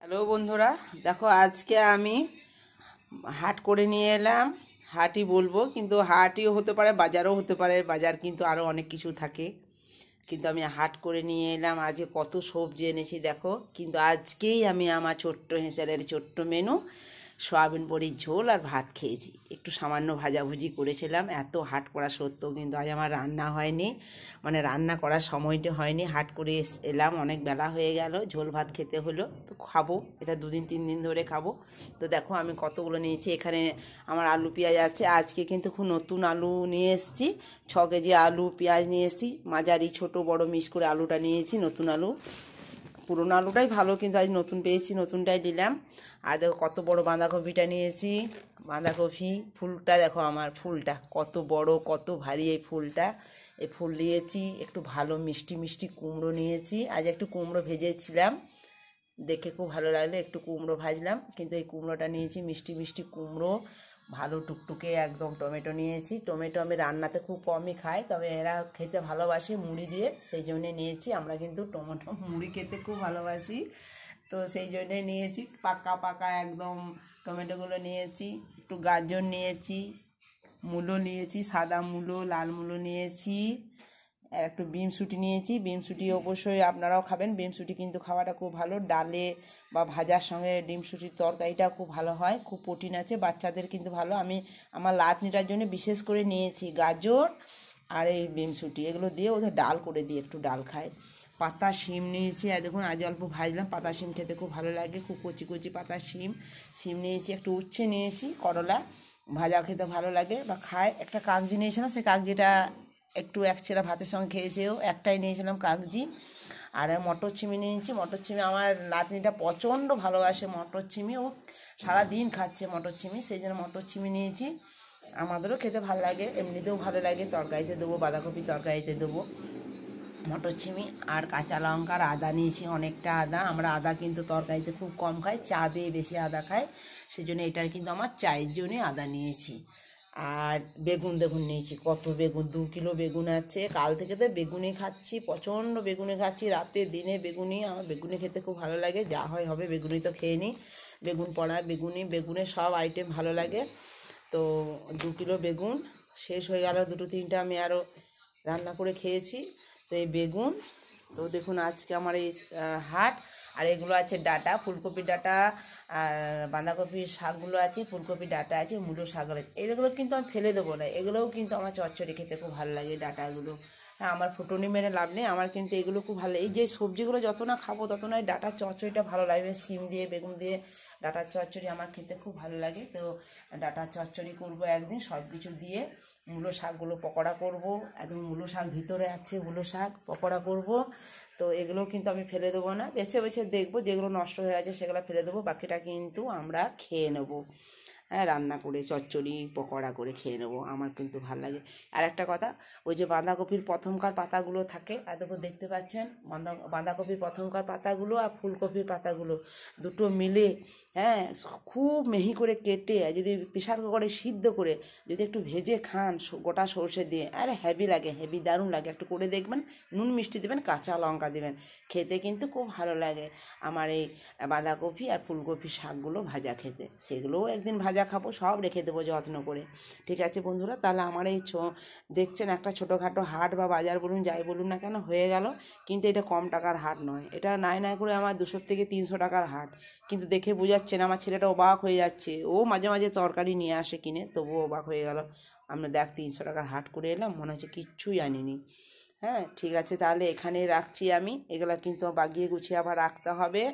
Hello বন্ধুরা, দেখো আজকে আমি হাট করে নিয়ে এলাম। হাটই বলবো, কিন্তু হাটই হতে পারে, বাজারও হতে পারে। বাজার কিন্তু আরও অনেক কিছু থাকে, কিন্তু আমি হাট করে নিয়ে এলাম। আজকে কত সবজি এনেছি দেখো। কিন্তু আজকেই আমি আমার ছোট্ট হেঁসেলের ছোট্ট মেনু সয়াবিন বড়ির ঝোল আর ভাত খেয়েছি। একটু সামান্য ভাজাভুজি করেছিলাম। এত হাট করা সত্ত্বেও কিন্তু আজ আমার রান্না হয়নি, মানে রান্না করার সময়টা হয়নি। হাট করে এলাম, অনেক বেলা হয়ে গেল, ঝোল ভাত খেতে হলো। তো খাবো, এটা 2 দিন 3 দিন ধরে খাবো। তো দেখো আমি কতগুলো নিয়েছি। এখানে আমার আলু পেঁয়াজ আছে। আজকে কিন্তু খুব নতুন আলু নিয়ে এসেছি। 6 কেজি আলু পেঁয়াজ নিয়ে এসেছি, মাঝারি ছোট বড় মিক্স করে আলুটা নিয়েছি, নতুন আলু। পুরোনো আলুটাই ভালো, কিন্তু আজ নতুন পেয়েছি, নতুনটাই দিলাম। আর দেখো কত বড় বাঁধাকপিটা নিয়েছি। বাঁধাকপি ফুলটা দেখো, আমার ফুলটা কত বড়, কত ভারী এই ফুলটা। এই ফুল নিয়েছি। একটু ভালো মিষ্টি মিষ্টি কুমড়ো নিয়েছি। আজ একটু কুমড়ো ভেজেছিলাম, দেখে খুব ভালো লাগলো, একটু কুমড়ো ভাজলাম। কিন্তু এই কুমড়োটা নিয়েছি মিষ্টি মিষ্টি কুমড়ো, ভালো টুকটুকে একদম। টমেটো নিয়েছি। টমেটো আমি রান্নাতে খুব কমই খাই, তবে এরা খেতে ভালোবাসে মুড়ি দিয়ে, সেই জন্যে নিয়েছি। আমরা কিন্তু টমেটো মুড়ি খেতে খুব ভালোবাসি, তো সেই জন্যে নিয়েছি। পাকা পাকা একদম টমেটোগুলো নিয়েছি। একটু গাজর নিয়েছি, মূলো নিয়েছি, সাদা মূলো লাল মূলো নিয়েছি। আর একটু বিমসুটি নিয়েছি। বিমসুটি অবশ্যই আপনারাও খাবেন, বিমসুটি কিন্তু খাওয়াটা খুব ভালো। ডালে বা ভাজার সঙ্গে ডিমসুটির তরকারিটা খুব ভালো হয়, খুব প্রোটিন আছে, বাচ্চাদের কিন্তু ভালো। আমি আমার লাতনিটার জন্য বিশেষ করে নিয়েছি গাজর আর এই বিমসুটি, এগুলো দিয়ে ওদের ডাল করে দিই, একটু ডাল খায়। পাতা শিম নিয়েছি, আর দেখুন আজ অল্প ভাজলাম। পাতা শিম খেতে খুব ভালো লাগে, খুব কচি কচি পাতা শিম। শিম নিয়েছি, একটু উচ্ছে নিয়েছি, করলা ভাজা খেতে ভালো লাগে বা খায়। একটা কাগজি নিয়েছিলাম, সেই কাগজিটা একটু এক ছেঁড়া ভাতের সঙ্গে খেয়েছেও। একটাই নিয়েছিলাম কাগজি। আর মটর চিমি নিয়েছি। মটর চিমি আমার নাতনিটা প্রচণ্ড ভালোবাসে মটর চিমি, ও সারাদিন খাচ্ছে মটর চিমি, সেই জন্য মটর চিমি নিয়েছি। আমাদেরও খেতে ভালো লাগে, এমনিতেও ভালো লাগে, তরকারিতে দেবো, বাঁধাকপি তরকারিতে দেবো মটর চিমি। আর কাঁচা লঙ্কা আর আদা নিয়েছি, অনেকটা আদা। আমরা আদা কিন্তু তরকারিতে খুব কম খাই, চা দিয়ে বেশি আদা খাই, সেই জন্য এটার কিন্তু আমার চায়ের জন্যই আদা নিয়েছি। আর বেগুন দেখুন নিয়েছি, কত বেগুন, 2 কিলো বেগুন আছে। কাল থেকে তো বেগুনি খাচ্ছি, প্রচণ্ড বেগুনি খাচ্ছি, রাতে দিনে বেগুনি। আমার বেগুনি খেতে খুব ভালো লাগে, যা হয় হবে, বেগুনি তো খেয়ে নিই। বেগুন পড়া বেগুনি, বেগুনের সব আইটেম ভালো লাগে। তো 2 কিলো বেগুন শেষ হয়ে গেল, দুটো তিনটা আমি আরও রান্না করে খেয়েছি। তো এই বেগুন, তো দেখুন আজকে আমার এই হাট। আর এগুলো আছে ডাটা, ফুলকপির ডাটা, আর বাঁধাকপির শাকগুলো আছে, ফুলকপির ডাটা আছে, মূলো শাক আছে। এগুলো কিন্তু আমি ফেলে দেবো না, এগুলোও কিন্তু আমার চচ্চড়ি খেতে খুব ভালো লাগে, ডাটাগুলো। হ্যাঁ, আমার ফুটনি মেরে লাভ নেই, আমার কিন্তু এগুলো খুব ভালো। এই যে সবজিগুলো যত না খাবো তত না এই ডাটার চচ্চড়িটা ভালো লাগবে। শিম দিয়ে বেগুন দিয়ে ডাটার চচ্চড়ি আমার খেতে খুব ভালো লাগে। তো ডাটার চচ্চড়ি করবো একদিন, সব কিছু দিয়ে। মূলো শাকগুলো পকোড়া করব, একদম মূলো শাক ভিতরে আছে, মূলো শাক পকোড়া করব। তো এগুলো কিন্তু আমি ফেলে দেবো না, বেছে বেছে দেখবো, যেগুলো নষ্ট হয়ে আছে সেগুলো ফেলে দেবো, বাকিটা কিন্তু আমরা খেয়ে নেবো। হ্যাঁ, রান্না করে চচ্চড়ি পকোড়া করে খেয়ে নেবো, আমার কিন্তু ভালো লাগে। আর একটা কথা, ওই যে বাঁধাকপির প্রথমকার পাতাগুলো থাকে, আর দেখো দেখতে পাচ্ছেন, বাঁধাকপির প্রথমকার পাতাগুলো আর ফুলকপির পাতাগুলো দুটো মিলে, হ্যাঁ, খুব মিহি করে কেটে যদি প্রেশার কুকারে সিদ্ধ করে যদি একটু ভেজে খান গোটা সর্ষে দিয়ে, আরে হেভি লাগে, হেভি দারুণ লাগে। একটু করে দেখবেন, নুন মিষ্টি দেবেন, কাঁচা লঙ্কা দেবেন, খেতে কিন্তু খুব ভালো লাগে। আমার এই বাঁধাকপি আর ফুলকপি শাকগুলো ভাজা খেতে, সেগুলোও একদিন ভাজা খাবো, সব রেখে দেবো যত্ন করে। ঠিক আছে বন্ধুরা, তাহলে আমার এই দেখছেন একটা ছোটোখাটো হাট বা বাজার বলুন, যাই বলুন না কেন, হয়ে গেল। কিন্তু এটা কম টাকার হাট নয়, এটা নাই নাই করে আমার 200 থেকে 300 টাকার হাট। কিন্তু দেখে বোঝাচ্ছেন, আমার ছেলেটা অবাক হয়ে যাচ্ছে, ও মাঝে মাঝে তরকারি নিয়ে আসে কিনে, তবুও অবাক হয়ে গেল। আমরা দেখ 300 টাকার হাট করে এলাম, মনে হচ্ছে কিচ্ছুই আনিনি। হ্যাঁ, ঠিক আছে, তাহলে এখানেই রাখছি আমি। এগুলো কিন্তু বাগিয়ে গুছিয়ে আবার রাখতে হবে।